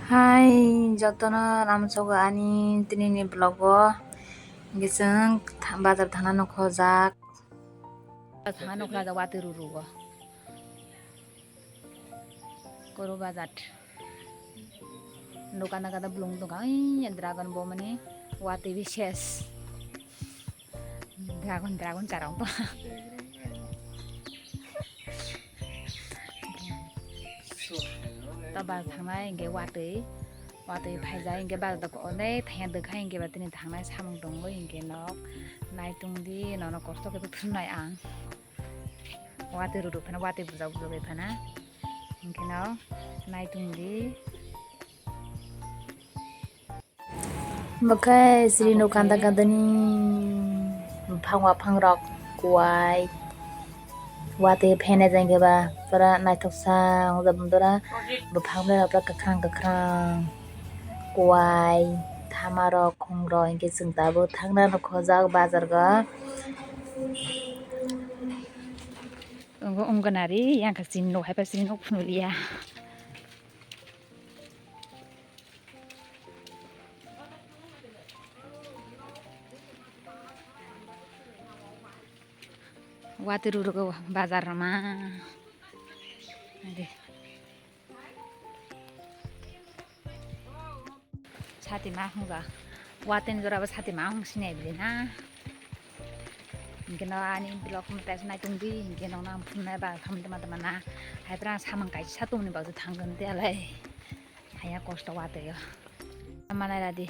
Hai, jotono ramsogo ani tinini vlogo gising bazar thangna khojak. Thangna khojak wati rurugo. Koro bazar. Dukana kada belum tuh ai dragon bomani wati bishes. Dragon carong tuh. Tabar thangna ingge wati phaija ingge bazar ko onai thaya dekha ingge batini thangna samung dongo ingge nok naitungdi nono kosto ke thunai ang. Wati ruru phana wati bujau bujau phana ingge no naitungdi Bakai sri no kanda kandani phangwa phangrok kuai wate phene jangge ba pura naithoksa ngabundura buphangla pra kakrang kuai thamaro khongro ingke singtabo thangna no khojak bazar ga ungganari yang kasin no haipa sin no phunulia wati rurugo bazar ma ade sati ma hunga waten joraba sati ma hung sinai bilina ingkeno ani blok mtes nai tungdi ingkeno nam phunna ba phamde ma haibra samang kai satumni ba thanggan te alai haya kosto wate yo manai radi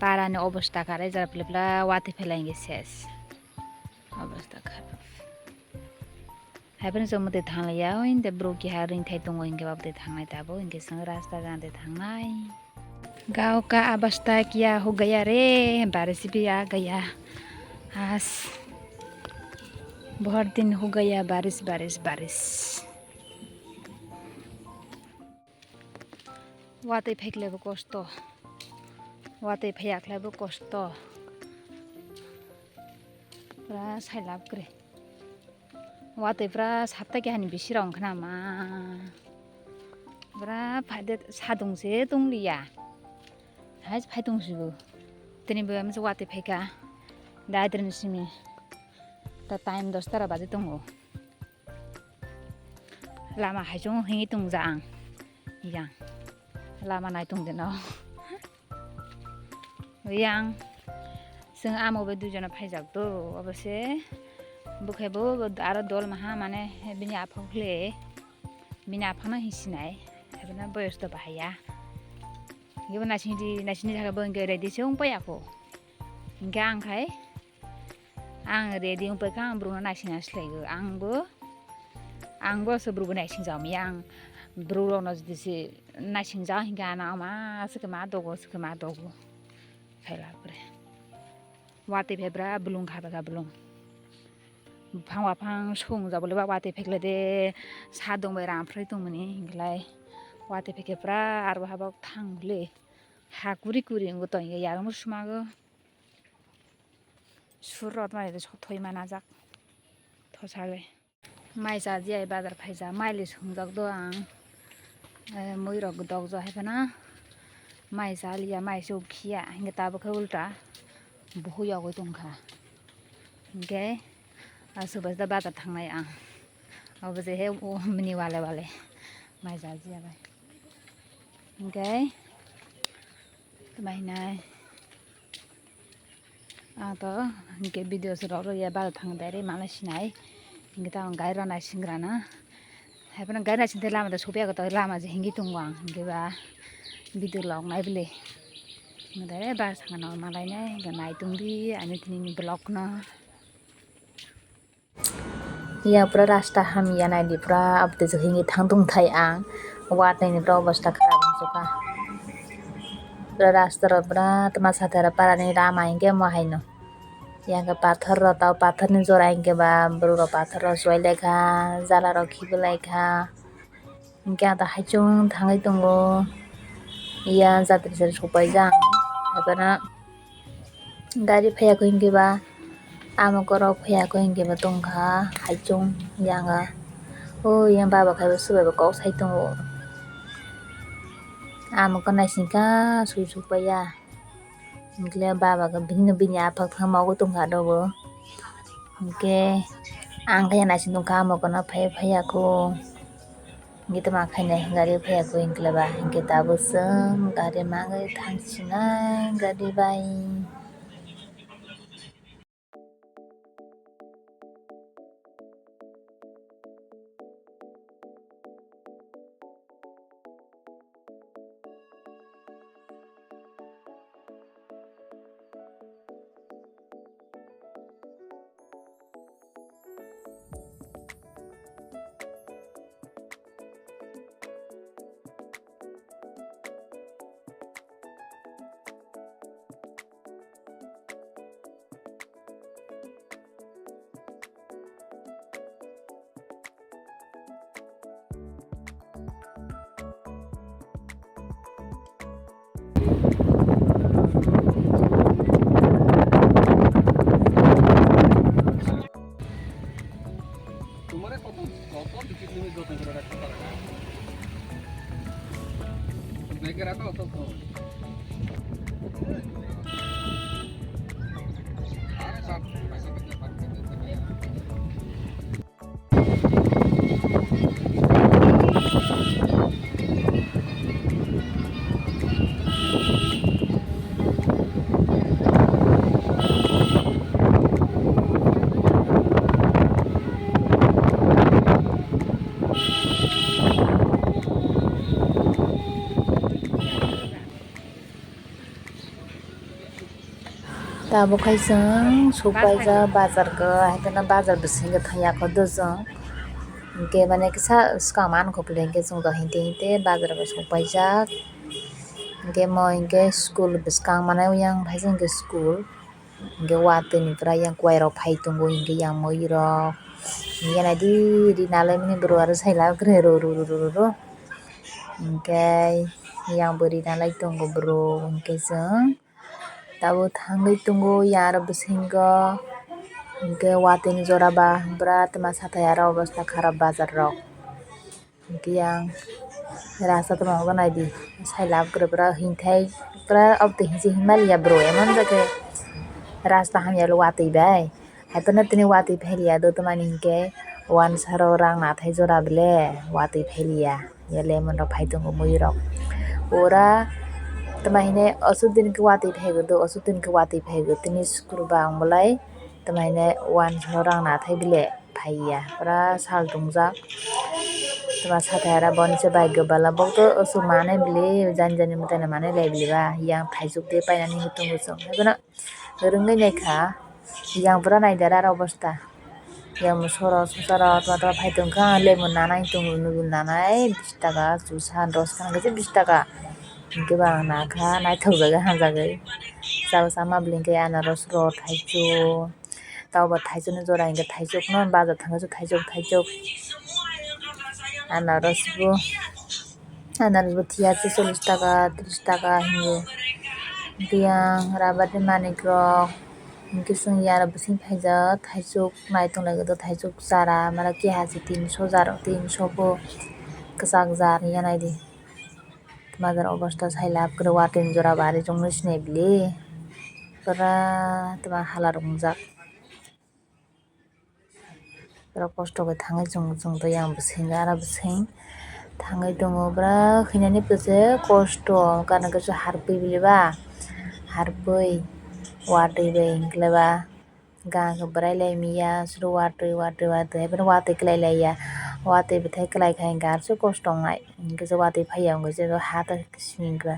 parani অবস্থা খারাপ যারা প্লেপ্লা ওয়াতে ফেলাইঙ্গে শেষ অবস্থা খারাপ হাইপেন জমতে থাংলাইয়া ইনতে ব্রোকি হারিং থাই দङ ইনকে बाबते थांनाय दाबो इनके संग रास्ता जाते थांनाय गांव का अवस्था क्या हो गया रे बारिश भी आ गया आज बहुत दिन हो गया बारिश वाते फेक्लेबो कष्ट वाते फैयाख्लायबो कष्ट पुरा साइलाबग्रे वातेफ्रा साप्ताके हानि बिसिराव ओंखारनामा पुरा फायदे सादुंसे दंलिया हाय फायदुंसिबो दिनैबो मोनसे वाते फैका दा द्रेनसिमि दा टाइम 10 बाजे दङ लामा हायजों हैङै दंजा आं इयां लामा नायदोंदेनो yang जों आमावबो दुजना फायजागदो अबसे बुखायबो आरो दल माहा माने बिनि आफाखले बिनि आफाना हिसिनाय हेबना बयस द बाहाया गिबो नासिनि थाखाय बंगे रेडि से उपायाखौ इंगा आंखाय आं रेडि उपायखौ आं ब्रुना नासिना स्लायगो आंबो सोब्रुबो नासिन जामी आं ब्रुरावना जुदिसे नासिन जा हिंगा ना मा सके मा दगो फैलाब्रे वाते फेब्रा बुलुं खाबा बुलुं फां सं जाबोलेबा वाते फेक्ले दे सा दंबाय रामफ्राय दंमोनि हिंगलाय वाते फेकेफ्रा आरो हाबा थांले हाकुरि कुरि इंगो तो इंगे यारो मुसुमागो सुरत माने सथय मानाजाक थसागे माइ जाजिया बाजार फायजा माइले संजागदो आं मैरग दग जाहायफाना माइ जालिया माइ जौखिया हिंगे ताबोखौ उल्टा बहुयावै दंखा हिंगे सोरबा बाजार थांनाय आं अबसे हे मिनि वाले माइ जाजियाबाय हिंगे माइनाय आंथ' हिंगे भिडिअ सुराव या बाजार थांदाय माला सिनाय हिंगे ता गायरा नायसिंग्राना हायफाना गायरा नायसिंथे लामा सफैयाखै त लामा जे हिंगे दङ आं हिंगेबा भिडिअ लावनाय बिले हिंगे बाजार थांना मालायनाय हिंगे नायदोंदि आनि दिनैनि ब्लगनो या पुरा रास्ता हामिया नायदि पुरा अपते जहिंगे थांदुंथाय आं वातनायनि पुरा अवस्था खराब हुंसोखा पुरा रास्ता र पुरा तमासाथारा पारानि लामा हिंगे महायनो यहाँ पाथर र ताव पाथरनि जरा हिंगे बा ब्रुरो पाथर र सुवाइलायखा जाला र खिबोलायखा हिंगे आदा हायचुं थाङै दंगो या जात्रिसर सफायजा हायबाना गारि फैयाखै हिंगेबा आमोकराव फैयाखै हिंगेबा दंखा हायचुं याङा ओ yang baba kai su ba ko sai tong Amoke naisingka suisukbaya hingke babaga bini apak thangmago tongka dogo hingke ang kaya naising tongka amokono phaiyaku hingke toma khainai gari phaiyaku hingkleba hingke tabo chong gari magoi thangsinai gari bai. Tabo kaisang sukbaija bazarga haikena bazar bisingo thaiyaku dojong hingke mane swkang mankukle hingke chong do hinte hinte bazargo sukbaijak hingke mo hingke school bwskang mane oyang paisa hingke school hingke watwi ni pura yang kwai rok phai tongo hingke yang moi rok yanadi rinalai mani boro aro sailabkwre ro hingke yang bo rinalai tongo boro hingke chong tabo thangui tongo yang aro bisingo hingke watwi ni jora ba birat satai aro obostha kharap bazar rok hingke yang rasta tongmago naidi sailabkwre pura hingthai pura oboni hingse himaliya bro emon jage rasta hamya watwi bai haifano tini watwi phailiya dotomani hingke wansaro rang nathai jora bele watwi phailiya ya lemon rok phai tongo moi rok pura toma hine asuk din ke watwi phaigo do asuk din ke watwi phaigo tini school bang bolai toma hine wansaro rang nathai bele phaiya pura sal tongjak toma satai aro boni se bike bala bokto asuk manai bele jani mutai no manai lai bele ba yang thaisuk tei painani wngoi tongo chong haifano rwngoi naikha yang pura naidar aro obostha yang soro sosaro toma phai tongkha lemon nanai tongo noodle nanai 20 taka juice 10 khana khe 20 taka hingke bang nakha naithokjagui hamjagui chabo chama bele hingke anaros rok thaichuk tabobo thaichuk ni jora hingke thaichuk no bazar thangui thaichuk anaros bo tiyachi 40 taka 30 taka hingo hingke yang rabar ni manik rok hingke chong yang aro bising phaijak thaichuk naitonglaigoi do thaichuk jara mane keha se 300 bo kwchak jar yanaidi bazar obostha sailabkwre watwi ni jora bari chongno sinai bele pura toma hala rok wngjak pura kosto bai thangui chong do yang bisingo aro bising thangui tongo pura khainani bwse kosto gana gabisa harpui bele ba harpui watwi bai hingkleba gang khe bwrai laimia chwro watwi haifano watwi klai laiya watwi bwthai klaikha hingke arso kosto wngnai hingke watwi phaiya wngkhe ha singingkha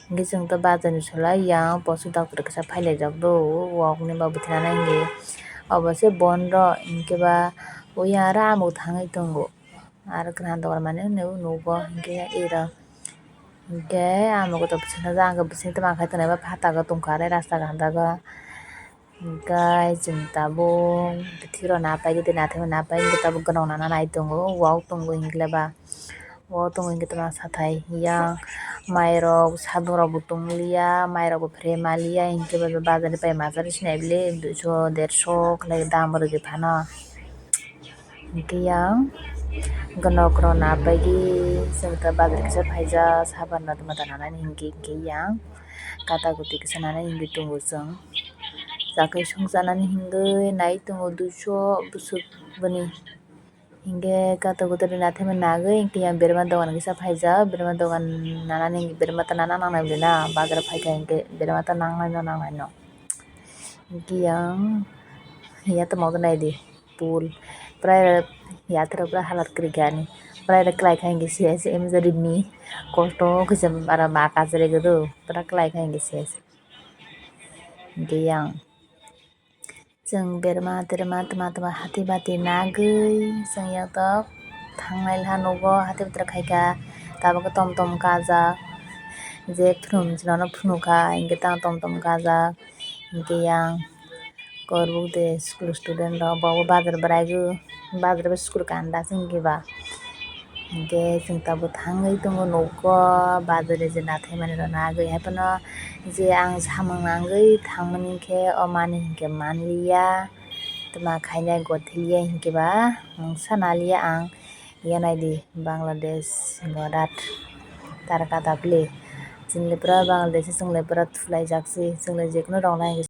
hingke chong to bazar ni solai yang poso doctor kisa phailaijak do wok ni bo bwthinani hingke obo se bonro hingke ba oyang aro amuk thangui tongo aro granang dogor mani nugo hingke ero hingke amugo to bwskango jang bising toma khai tongnai ba phataro tongkha rasta ganago hingke chong tabo bithi rok napai gete naithai napai hingke tabo gwnang nana nai tongo wok tongo hingkleba wok tongo hingke toma sathai yang mai rok sadung rok bo tonglia mai rok bo frame malia hingke bazar ni pai machar sinai bele 200 150 khlai dam rwgui fano hingke yang. Gonok rona pagi जोंथ' bazar kisa phaija saban na tuma tanani hingke yang kata guti kisanani hingke tungo जों jakai songjanani hingke nai tongo 200 busuk boni hingke kata guti nathai nagoi hingke yang berma dogan kisa phaijak berma dogan nanani hingke berma ta nana nangnai bole na bazar phaika hingke berma ta nangnai no hingke yang ya tamo naidi pool prai yathra pura halat krigani prai klai kha hingke ses emjari kosto kisam ara ma kajre godo pura klai kha hingke ses hingke yang जों बेरमा तेरमा tuma hati bati nagoi जों yatok thangnai lha nogo hati batra khaika tabuk tom tom kajak je phunum jinano phunukha hingke tang tom tom kajak hingke yang Karbook de school student rok bo bazar baraigo bazar ba school kanda hingke ba hingke जों tabo thangoi tongo nogo bazar je nathai manui rok nagoi haifano je ang samung nangoi thangmani hingke o mani hingke manliya tuma khainai gothiliya hingke ba mungsa naliya ang yanaidi Bangladesh borat tarka tapli chingli pura Bangladesh chingli pura thulai jakse chingli jekono rok na.